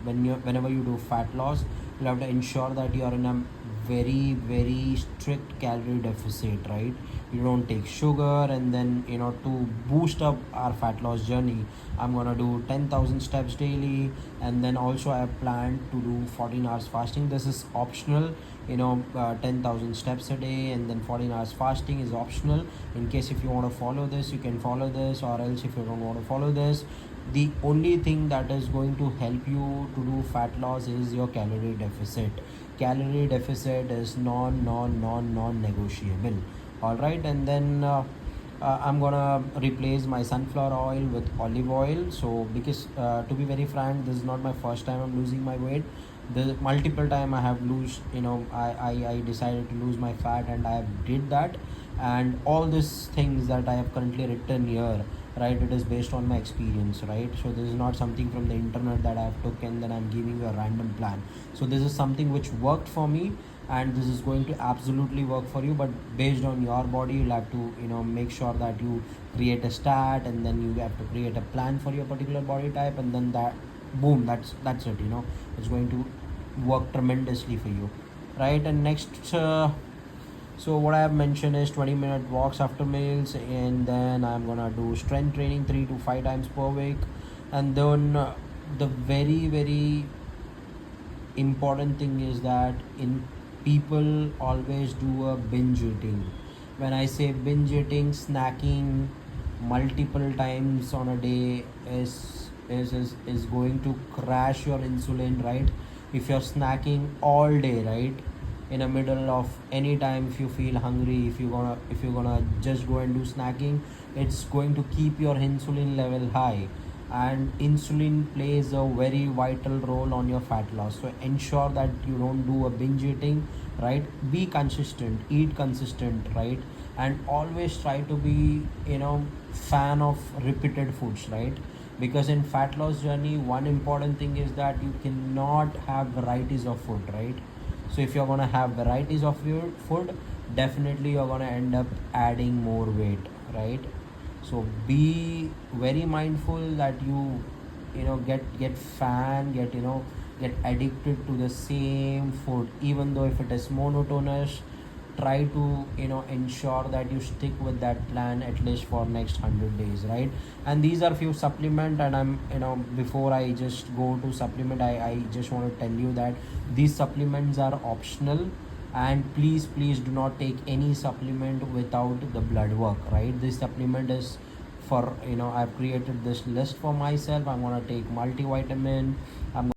whenever you do fat loss, you have to ensure that you are in a very strict calorie deficit, right? You don't take sugar. And then, to boost up our fat loss journey, I'm gonna do 10,000 steps daily. And then also I have planned to do 14 hours fasting. This is optional. 10,000 steps a day and then 14 hours fasting is optional. In case if you want to follow this, you can follow this, or else if you don't want to follow this, the only thing that is going to help you to do fat loss is your calorie deficit. Calorie deficit is non negotiable. All right. And then I'm gonna replace my sunflower oil with olive oil. So because to be very frank, this is not my first time I'm losing my weight. The multiple time I have lose, I decided to lose my fat, and I did that. And all these things that I have currently written here, right, it is based on my experience, right? So this is not something from the internet that I have took and then I'm giving you a random plan. So this is something which worked for me, and this is going to absolutely work for you. But based on your body, you'll have to make sure that you create a stat, and then you have to create a plan for your particular body type, and then that, boom, that's it. It's going to work tremendously for you, right? And next, so what I have mentioned is 20-minute walks after meals, and then I'm gonna do strength training 3 to 5 times per week. And then the very important thing is that in people always do a binge eating. When I say binge eating, snacking multiple times on a day is going to crash your insulin, right? If you're snacking all day, right, in the middle of any time, if you feel hungry, if you're gonna just go and do snacking, it's going to keep your insulin level high. And insulin plays a very vital role on your fat loss. So ensure that you don't do a binge eating, right? Be consistent, eat consistent, right? And always try to be fan of repeated foods, right? Because in fat loss journey, one important thing is that you cannot have varieties of food, right? So if you're gonna have varieties of your food, definitely you're gonna end up adding more weight, right? So be very mindful that get fan get addicted to the same food, even though if it is monotonous. Try to ensure that you stick with that plan at least for next 100 days, right? And these are few supplement, and I'm before I just go to supplement, I just want to tell you that these supplements are optional. And please do not take any supplement without the blood work, right? This supplement is for I've created this list for myself. I'm going to take multivitamin. I'm